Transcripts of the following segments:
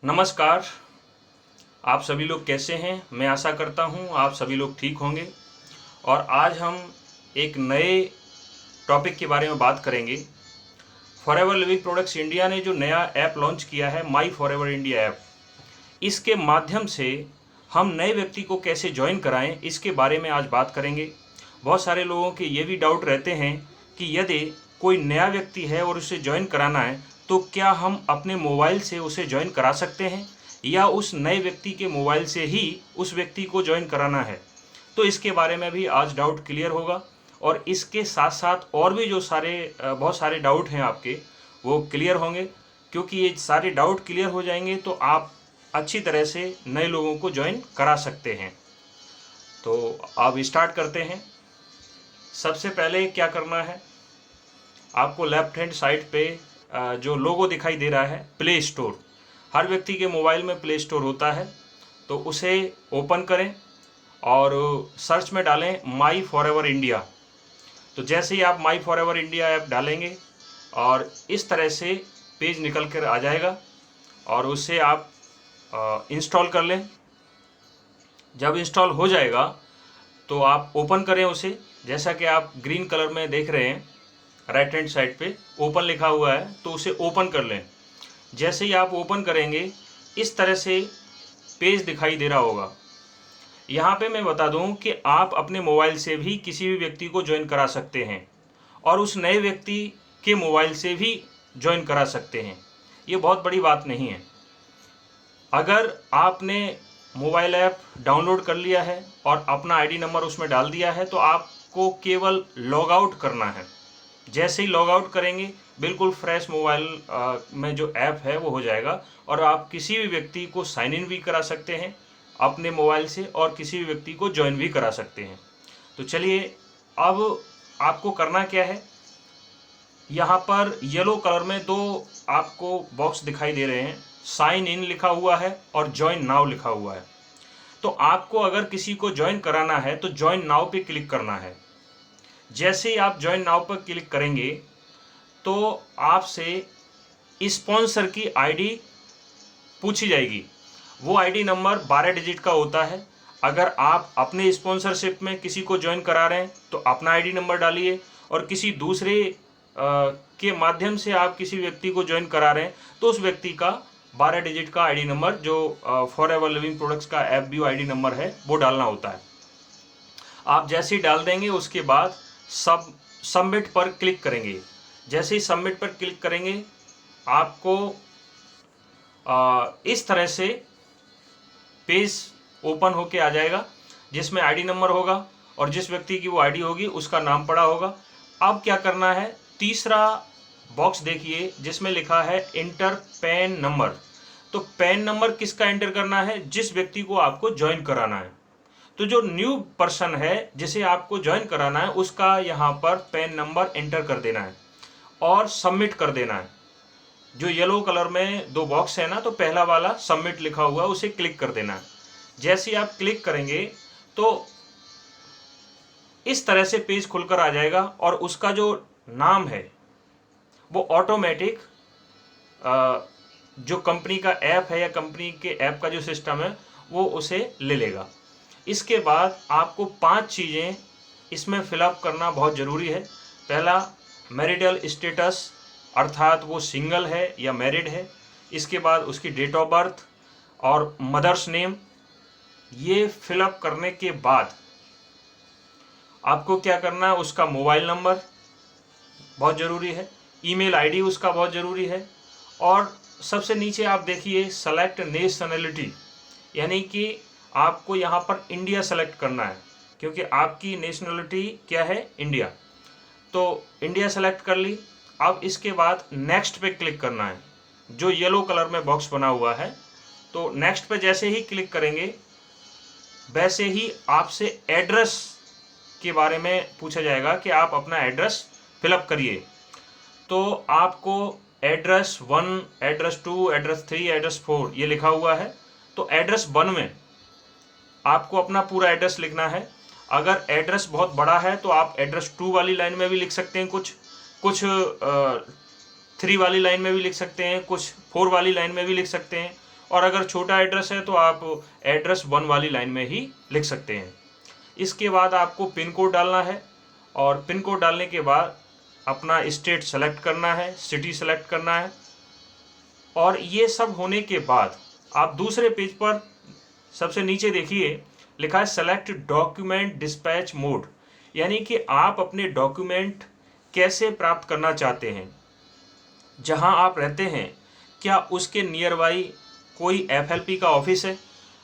नमस्कार। आप सभी लोग कैसे हैं? मैं आशा करता हूं आप सभी लोग ठीक होंगे। और आज हम एक नए टॉपिक के बारे में बात करेंगे। फॉरएवर लिविंग प्रोडक्ट्स इंडिया ने जो नया ऐप लॉन्च किया है, माई फॉरएवर इंडिया ऐप, इसके माध्यम से हम नए व्यक्ति को कैसे ज्वाइन कराएं, इसके बारे में आज बात करेंगे। बहुत सारे लोगों के ये भी डाउट रहते हैं कि यदि कोई नया व्यक्ति है और उसे ज्वाइन कराना है तो क्या हम अपने मोबाइल से उसे ज्वाइन करा सकते हैं या उस नए व्यक्ति के मोबाइल से ही उस व्यक्ति को ज्वाइन कराना है। तो इसके बारे में भी आज डाउट क्लियर होगा। और इसके साथ साथ और भी जो बहुत सारे डाउट हैं आपके, वो क्लियर होंगे। क्योंकि ये सारे डाउट क्लियर हो जाएंगे तो आप अच्छी तरह से नए लोगों को ज्वाइन करा सकते हैं। तो अब स्टार्ट करते हैं। सबसे पहले क्या करना है, आपको लेफ्ट हैंड साइड पे जो लोगो दिखाई दे रहा है, प्ले स्टोर, हर व्यक्ति के मोबाइल में प्ले स्टोर होता है, तो उसे ओपन करें और सर्च में डालें माई फॉरएवर इंडिया। तो जैसे ही आप माई फॉरएवर इंडिया ऐप डालेंगे और इस तरह से पेज निकल कर आ जाएगा और उसे आप इंस्टॉल कर लें। जब इंस्टॉल हो जाएगा तो आप ओपन करें उसे। जैसा कि आप ग्रीन कलर में देख रहे हैं, राइट हैंड साइड पे ओपन लिखा हुआ है, तो उसे ओपन कर लें। जैसे ही आप ओपन करेंगे इस तरह से पेज दिखाई दे रहा होगा। यहाँ पे मैं बता दूँ कि आप अपने मोबाइल से भी किसी भी व्यक्ति को ज्वाइन करा सकते हैं और उस नए व्यक्ति के मोबाइल से भी ज्वाइन करा सकते हैं। ये बहुत बड़ी बात नहीं है। अगर आपने मोबाइल ऐप डाउनलोड कर लिया है और अपना आईडी नंबर उसमें डाल दिया है तो आपको केवल लॉग आउट करना है। जैसे ही लॉग आउट करेंगे बिल्कुल फ्रेश मोबाइल में जो ऐप है वो हो जाएगा और आप किसी भी व्यक्ति को साइन इन भी करा सकते हैं अपने मोबाइल से और किसी भी व्यक्ति को ज्वाइन भी करा सकते हैं। तो चलिए, अब आपको करना क्या है, यहाँ पर येलो कलर में दो आपको बॉक्स दिखाई दे रहे हैं, साइन इन लिखा हुआ है और ज्वाइन नाउ लिखा हुआ है। तो आपको अगर किसी को ज्वाइन कराना है तो ज्वाइन नाउ पे क्लिक करना है। जैसे ही आप ज्वाइन नाउ पर क्लिक करेंगे तो आपसे स्पॉन्सर की आईडी पूछी जाएगी। वो आईडी नंबर 12 डिजिट का होता है। अगर आप अपने स्पॉन्सरशिप में किसी को ज्वाइन करा रहे हैं तो अपना आईडी नंबर डालिए, और किसी दूसरे के माध्यम से आप किसी व्यक्ति को ज्वाइन करा रहे हैं तो उस व्यक्ति का 12 डिजिट का आईडी नंबर, जो फॉरएवर लिविंग प्रोडक्ट्स का एफबीओ आईडी नंबर है, वो डालना होता है। आप जैसे ही डाल देंगे उसके बाद सबमिट पर क्लिक करेंगे। जैसे ही सबमिट पर क्लिक करेंगे आपको इस तरह से पेज ओपन होके आ जाएगा जिसमें आईडी नंबर होगा और जिस व्यक्ति की वो आईडी होगी उसका नाम पड़ा होगा। अब क्या करना है, तीसरा बॉक्स देखिए जिसमें लिखा है इंटर पैन नंबर। तो पैन नंबर किसका एंटर करना है, जिस व्यक्ति को आपको ज्वाइन कराना है। तो जो न्यू पर्सन है जिसे आपको ज्वाइन कराना है उसका यहाँ पर पैन नंबर एंटर कर देना है और सबमिट कर देना है। जो येलो कलर में दो बॉक्स है ना, तो पहला वाला सबमिट लिखा हुआ है उसे क्लिक कर देना है। जैसे ही आप क्लिक करेंगे तो इस तरह से पेज खुलकर आ जाएगा और उसका जो नाम है वो ऑटोमेटिक जो कंपनी का ऐप है या कंपनी के ऐप का जो सिस्टम है वो उसे ले लेगा। इसके बाद आपको 5 चीज़ें इसमें फिलअप करना बहुत ज़रूरी है। पहला, मैरिटल स्टेटस, अर्थात वो सिंगल है या मैरिड है। इसके बाद उसकी डेट ऑफ बर्थ और मदर्स नेम। ये फिलअप करने के बाद आपको क्या करना है, उसका मोबाइल नंबर बहुत ज़रूरी है, ईमेल आईडी उसका बहुत ज़रूरी है, और सबसे नीचे आप देखिए सेलेक्ट नेशनलिटी, यानी कि आपको यहाँ पर इंडिया सेलेक्ट करना है क्योंकि आपकी नेशनलिटी क्या है, इंडिया। तो इंडिया सेलेक्ट कर ली। अब इसके बाद नेक्स्ट पे क्लिक करना है, जो येलो कलर में बॉक्स बना हुआ है। तो नेक्स्ट पे जैसे ही क्लिक करेंगे वैसे ही आपसे एड्रेस के बारे में पूछा जाएगा कि आप अपना एड्रेस फिलअप करिए। तो आपको एड्रेस 1, एड्रेस 2, एड्रेस 3, एड्रेस 4 ये लिखा हुआ है। तो एड्रेस 1 में आपको अपना पूरा एड्रेस लिखना है। अगर एड्रेस बहुत बड़ा है तो आप एड्रेस 2 वाली लाइन में भी लिख सकते हैं, कुछ 3 वाली लाइन में भी लिख सकते हैं, कुछ 4 वाली लाइन में भी लिख सकते हैं, और अगर छोटा एड्रेस है तो आप एड्रेस 1 वाली लाइन में ही लिख सकते हैं। इसके बाद आपको पिन कोड डालना है और पिन कोड डालने के बाद अपना स्टेट सेलेक्ट करना है, सिटी सेलेक्ट करना है। और ये सब होने के बाद आप दूसरे पेज पर सबसे नीचे देखिए लिखा है सेलेक्ट डॉक्यूमेंट डिस्पैच मोड, यानी कि आप अपने डॉक्यूमेंट कैसे प्राप्त करना चाहते हैं। जहां आप रहते हैं क्या उसके नियर बाई कोई FLP का ऑफिस है?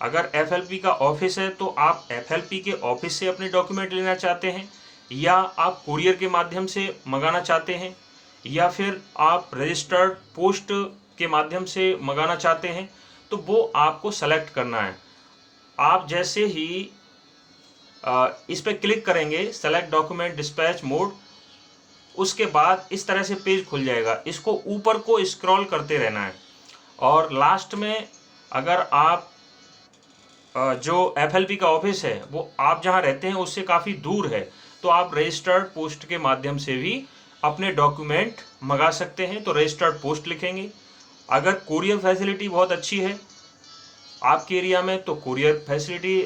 अगर FLP का ऑफिस है तो आप FLP के ऑफिस से अपने डॉक्यूमेंट लेना चाहते हैं, या आप कुरियर के माध्यम से मंगाना चाहते हैं, या फिर आप रजिस्टर्ड पोस्ट के माध्यम से मंगाना चाहते हैं, तो वो आपको सेलेक्ट करना है। आप जैसे ही इस पर क्लिक करेंगे सेलेक्ट डॉक्यूमेंट डिस्पैच मोड, उसके बाद इस तरह से पेज खुल जाएगा। इसको ऊपर को स्क्रॉल करते रहना है और लास्ट में अगर आप जो FLP का ऑफिस है वो आप जहां रहते हैं उससे काफ़ी दूर है, तो आप रजिस्टर्ड पोस्ट के माध्यम से भी अपने डॉक्यूमेंट मंगा सकते हैं। तो रजिस्टर्ड पोस्ट लिखेंगे। अगर कुरियर फैसिलिटी बहुत अच्छी है आपके एरिया में तो कुरियर फैसिलिटी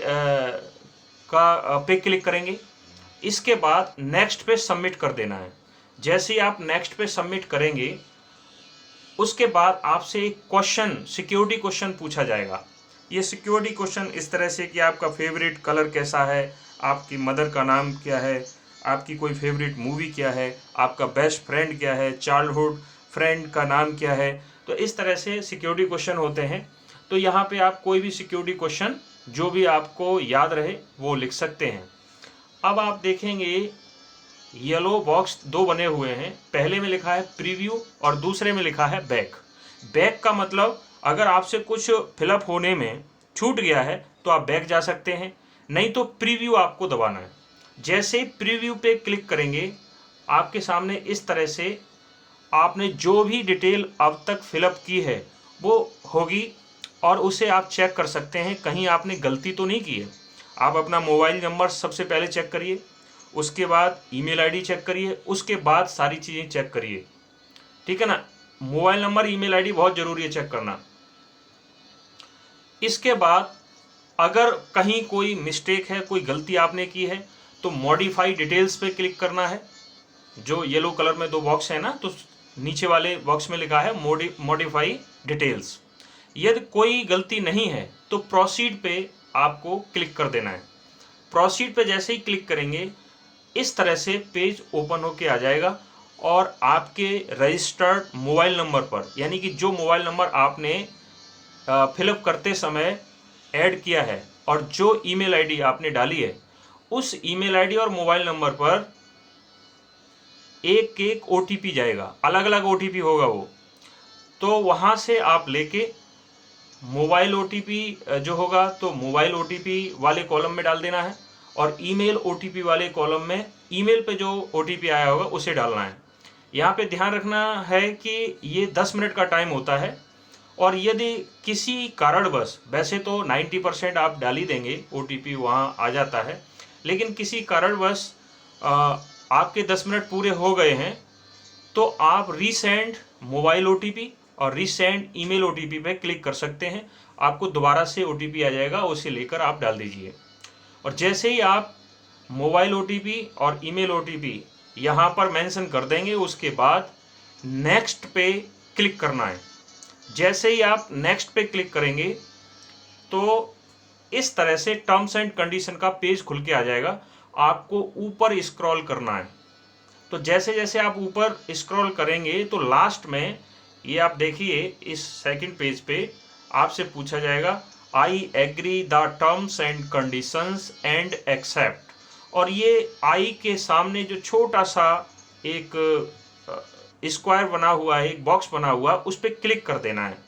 का पे क्लिक करेंगे। इसके बाद नेक्स्ट पे सबमिट कर देना है। जैसे ही आप नेक्स्ट पे सबमिट करेंगे उसके बाद आपसे एक क्वेश्चन, सिक्योरिटी क्वेश्चन पूछा जाएगा। ये सिक्योरिटी क्वेश्चन इस तरह से कि आपका फेवरेट कलर कैसा है, आपकी मदर का नाम क्या है, आपकी कोई फेवरेट मूवी क्या है, आपका बेस्ट फ्रेंड क्या है, चाइल्डहुड फ्रेंड का नाम क्या है। तो इस तरह से सिक्योरिटी क्वेश्चन होते हैं। तो यहाँ पे आप कोई भी सिक्योरिटी क्वेश्चन जो भी आपको याद रहे वो लिख सकते हैं। अब आप देखेंगे येलो बॉक्स 2 बने हुए हैं। पहले में लिखा है प्रीव्यू और दूसरे में लिखा है बैक। बैक का मतलब अगर आपसे कुछ फिलअप होने में छूट गया है तो आप बैक जा सकते हैं, नहीं तो प्रीव्यू आपको दबाना है। जैसे प्रीव्यू पे क्लिक करेंगे आपके सामने इस तरह से आपने जो भी डिटेल अब तक फिलअप की है वो होगी और उसे आप चेक कर सकते हैं कहीं आपने गलती तो नहीं की है। आप अपना मोबाइल नंबर सबसे पहले चेक करिए, उसके बाद ईमेल आईडी चेक करिए, उसके बाद सारी चीज़ें चेक करिए, ठीक है ना। मोबाइल नंबर, ईमेल आईडी बहुत ज़रूरी है चेक करना। इसके बाद अगर कहीं कोई मिस्टेक है, कोई गलती आपने की है तो मॉडिफाई डिटेल्स पे क्लिक करना है। जो येलो कलर में 2 बॉक्स है ना, तो नीचे वाले बॉक्स में लिखा है मॉडिफाई डिटेल्स। यदि कोई गलती नहीं है तो प्रोसीड पे आपको क्लिक कर देना है। प्रोसीड पे जैसे ही क्लिक करेंगे इस तरह से पेज ओपन होके आ जाएगा और आपके रजिस्टर्ड मोबाइल नंबर पर, यानी कि जो मोबाइल नंबर आपने फिलअप करते समय ऐड किया है और जो ईमेल आईडी आपने डाली है, उस ईमेल आईडी और मोबाइल नंबर पर एक एक OTP जाएगा, अलग अलग OTP होगा वो। तो वहाँ से आप लेके मोबाइल OTP जो होगा तो मोबाइल OTP वाले कॉलम में डाल देना है और ईमेल OTP वाले कॉलम में ईमेल पे जो OTP आया होगा उसे डालना है। यहाँ पे ध्यान रखना है कि ये 10 मिनट का टाइम होता है और यदि किसी कारणवश, वैसे तो 90% आप डाल ही देंगे, OTP वहाँ आ जाता है, लेकिन किसी कारणवश आपके 10 मिनट पूरे हो गए हैं तो आप रीसेंड मोबाइल OTP और रीसेंड ईमेल OTP पे क्लिक कर सकते हैं। आपको दोबारा से OTP आ जाएगा, उसे लेकर आप डाल दीजिए। और जैसे ही आप मोबाइल OTP और ईमेल OTP यहाँ पर मेंशन कर देंगे उसके बाद नेक्स्ट पे क्लिक करना है। जैसे ही आप नेक्स्ट पे क्लिक करेंगे तो इस तरह से टर्म्स एंड कंडीशन का पेज खुल के आ जाएगा। आपको ऊपर स्क्रॉल करना है। तो जैसे जैसे आप ऊपर स्क्रॉल करेंगे तो लास्ट में ये आप देखिए इस सेकंड पेज पे आपसे पूछा जाएगा I agree the terms and conditions and accept, और ये आई के सामने जो छोटा सा एक स्क्वायर बना हुआ है, एक बॉक्स बना हुआ, उस पर क्लिक कर देना है।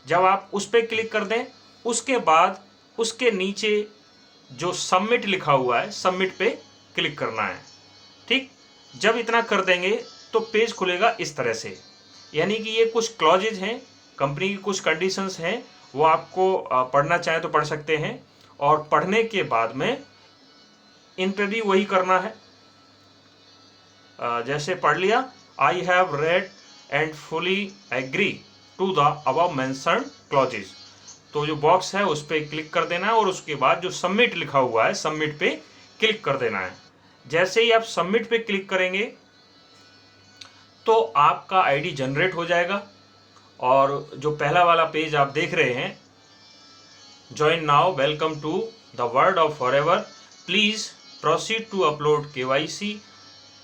जब आप उस पर क्लिक कर दें उसके बाद उसके नीचे जो सबमिट लिखा हुआ है सबमिट पे क्लिक करना है। ठीक, जब इतना कर देंगे तो पेज खुलेगा इस तरह से। यानी कि ये कुछ क्लॉजेज हैं, कंपनी की कुछ कंडीशंस हैं, वो आपको पढ़ना चाहें तो पढ़ सकते हैं और पढ़ने के बाद में इन पे भी वही करना है। जैसे पढ़ लिया, I have read and fully agree to the above mentioned clauses. तो जो बॉक्स है उस पर क्लिक कर देना है और उसके बाद जो सबमिट लिखा हुआ है सबमिट पे क्लिक कर देना है। जैसे ही आप सबमिट पे क्लिक करेंगे तो आपका आईडी जनरेट हो जाएगा और जो पहला वाला पेज आप देख रहे हैं, join now, welcome to the world of forever, please proceed to upload KYC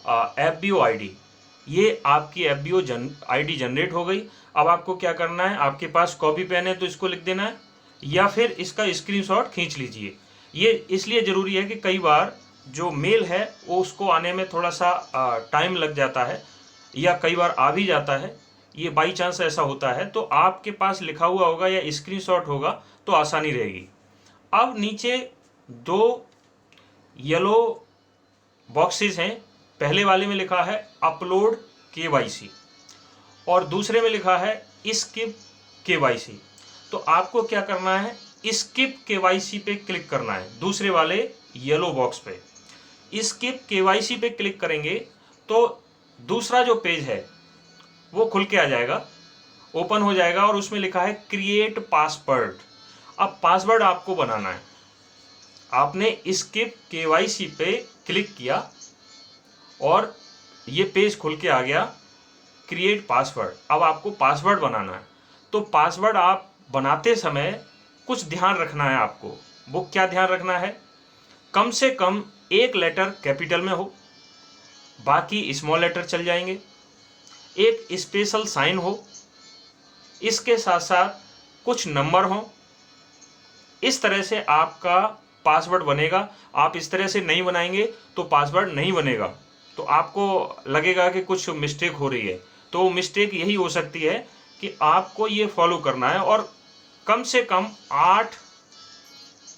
FBO ID, ये आपकी एफबीओ आईडी जनरेट हो गई। अब आपको क्या करना है, आपके पास कॉपी पेन है तो इसको लिख देना है या फिर इसका स्क्रीनशॉट खींच लीजिए। ये इसलिए ज़रूरी है कि कई बार जो मेल है वो उसको आने में थोड़ा सा टाइम लग जाता है या कई बार आ भी जाता है, ये बाई चांस ऐसा होता है, तो आपके पास लिखा हुआ होगा या स्क्रीनशॉट होगा तो आसानी रहेगी। अब नीचे दो येलो बॉक्सेस हैं, पहले वाले में लिखा है अपलोड केवाईसी और दूसरे में लिखा है स्किप केवाईसी। तो आपको क्या करना है, स्किप केवाईसी पे क्लिक करना है, दूसरे वाले येलो बॉक्स पे स्किप केवाईसी पे क्लिक करेंगे तो दूसरा जो पेज है वो खुल के आ जाएगा, ओपन हो जाएगा और उसमें लिखा है क्रिएट पासवर्ड। अब पासवर्ड आपको बनाना है। आपने स्किप केवाईसी पे क्लिक किया और ये पेज खुल के आ गया, क्रिएट पासवर्ड। अब आपको पासवर्ड बनाना है। तो पासवर्ड आप बनाते समय कुछ ध्यान रखना है आपको। वो क्या ध्यान रखना है, कम से कम एक लेटर कैपिटल में हो, बाकी स्मॉल लेटर चल जाएंगे, एक स्पेशल साइन हो, इसके साथ साथ कुछ नंबर हो। इस तरह से आपका पासवर्ड बनेगा। आप इस तरह से नहीं बनाएंगे तो पासवर्ड नहीं बनेगा, तो आपको लगेगा कि कुछ मिस्टेक हो रही है। तो मिस्टेक यही हो सकती है कि आपको ये फॉलो करना है और कम से कम 8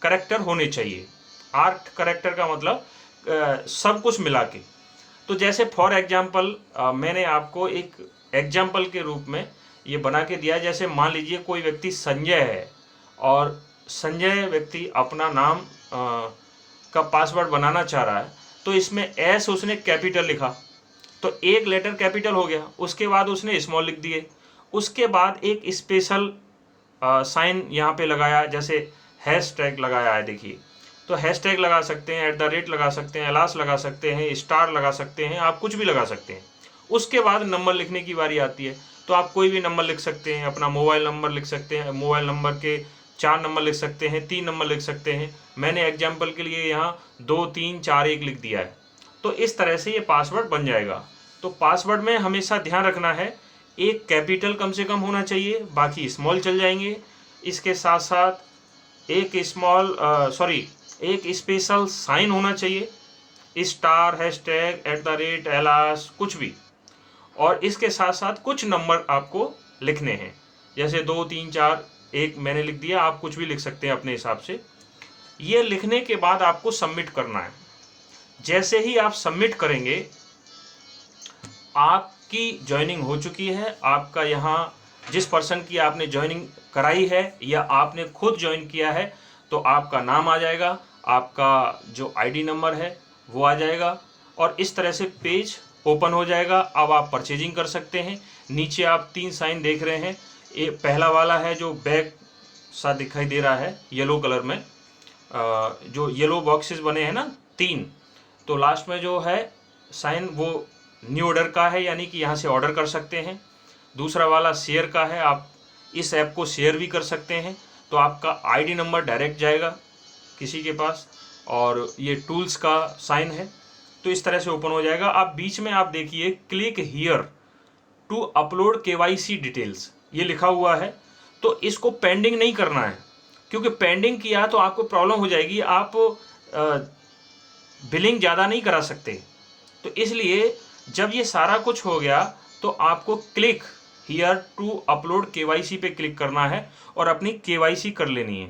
करैक्टर होने चाहिए। 8 करैक्टर का मतलब सब कुछ मिला के। तो जैसे फॉर एग्जाम्पल मैंने आपको एक एग्जाम्पल के रूप में ये बना के दिया। जैसे मान लीजिए कोई व्यक्ति संजय है और संजय व्यक्ति अपना नाम का पासवर्ड बनाना चाह रहा है, तो इसमें एस उसने कैपिटल लिखा तो एक लेटर कैपिटल हो गया, उसके बाद उसने स्मॉल लिख दिए, उसके बाद एक स्पेशल साइन यहाँ पे लगाया, जैसे हैशटैग लगाया है, देखिए तो हैशटैग लगा सकते हैं, @ लगा सकते हैं, एलास लगा सकते हैं, स्टार लगा सकते हैं, आप कुछ भी लगा सकते हैं। उसके बाद नंबर लिखने की बारी आती है, तो आप कोई भी नंबर लिख सकते हैं, अपना मोबाइल नंबर लिख सकते हैं, मोबाइल नंबर के 4 नंबर लिख सकते हैं, 3 नंबर लिख सकते हैं। मैंने एग्जाम्पल के लिए यहाँ 2 3 4 1 लिख दिया है। तो इस तरह से ये पासवर्ड बन जाएगा। तो पासवर्ड में हमेशा ध्यान रखना है, एक कैपिटल कम से कम होना चाहिए, बाकी स्मॉल चल जाएंगे। इसके साथ साथ एक स्पेशल साइन होना चाहिए, स्टार, हैशटैग, @ एलास, कुछ भी। और इसके साथ साथ कुछ नंबर आपको लिखने हैं, जैसे 2 3 4 1 मैंने लिख दिया, आप कुछ भी लिख सकते हैं अपने हिसाब से। ये लिखने के बाद आपको सबमिट करना है। जैसे ही आप सबमिट करेंगे, आपकी ज्वाइनिंग हो चुकी है। आपका यहाँ जिस पर्सन की आपने ज्वाइनिंग कराई है या आपने खुद ज्वाइन किया है, तो आपका नाम आ जाएगा, आपका जो आईडी नंबर है वो आ जाएगा और इस तरह से पेज ओपन हो जाएगा। अब आप परचेजिंग कर सकते हैं। नीचे आप 3 साइन देख रहे हैं, ये पहला वाला है जो बैग सा दिखाई दे रहा है येलो कलर में, जो येलो बॉक्सेस बने हैं ना 3, तो लास्ट में जो है साइन वो न्यू ऑर्डर का है, यानी कि यहाँ से ऑर्डर कर सकते हैं। दूसरा वाला शेयर का है, आप इस ऐप को शेयर भी कर सकते हैं, तो आपका आईडी नंबर डायरेक्ट जाएगा किसी के पास। और ये टूल्स का साइन है, तो इस तरह से ओपन हो जाएगा। आप बीच में आप देखिए click here to upload KYC details, ये लिखा हुआ है। तो इसको पेंडिंग नहीं करना है, क्योंकि पेंडिंग किया तो आपको प्रॉब्लम हो जाएगी, आप बिलिंग ज़्यादा नहीं करा सकते। तो इसलिए जब ये सारा कुछ हो गया तो आपको click here to upload KYC पे क्लिक करना है और अपनी केवाईसी कर लेनी है।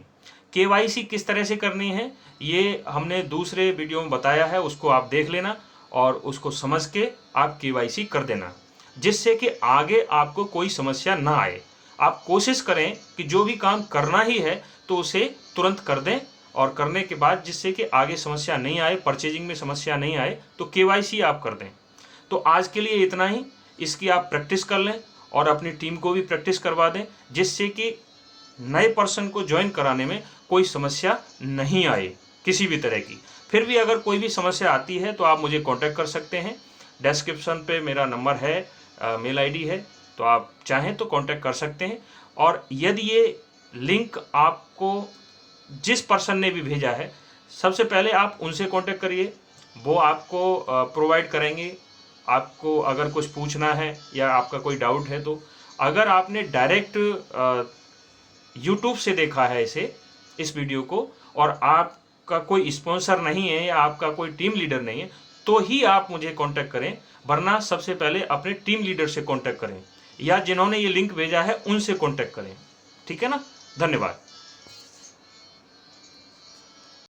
केवाईसी किस तरह से करनी है ये हमने दूसरे वीडियो में बताया है, उसको आप देख लेना और उसको समझ के आप केवाईसी कर देना, जिससे कि आगे आपको कोई समस्या ना आए। आप कोशिश करें कि जो भी काम करना ही है तो उसे तुरंत कर दें, और करने के बाद जिससे कि आगे समस्या नहीं आए, परचेजिंग में समस्या नहीं आए, तो केवाईसी आप कर दें। तो आज के लिए इतना ही। इसकी आप प्रैक्टिस कर लें और अपनी टीम को भी प्रैक्टिस करवा दें, जिससे कि नए पर्सन को ज्वाइन कराने में कोई समस्या नहीं आए किसी भी तरह की। फिर भी अगर कोई भी समस्या आती है तो आप मुझे कांटेक्ट कर सकते हैं। डिस्क्रिप्शन पे मेरा नंबर है, मेल आईडी है, तो आप चाहें तो कांटेक्ट कर सकते हैं। और यदि ये लिंक आपको जिस पर्सन ने भी भेजा है, सबसे पहले आप उनसे कांटेक्ट करिए, वो आपको प्रोवाइड करेंगे। आपको अगर कुछ पूछना है या आपका कोई डाउट है तो अगर आपने डायरेक्ट यूट्यूब से देखा है इस वीडियो को और आपका कोई स्पॉन्सर नहीं है या आपका कोई टीम लीडर नहीं है तो ही आप मुझे कांटेक्ट करें, वरना सबसे पहले अपने टीम लीडर से कांटेक्ट करें या जिन्होंने ये लिंक भेजा है उनसे कांटेक्ट करें। ठीक है ना? धन्यवाद।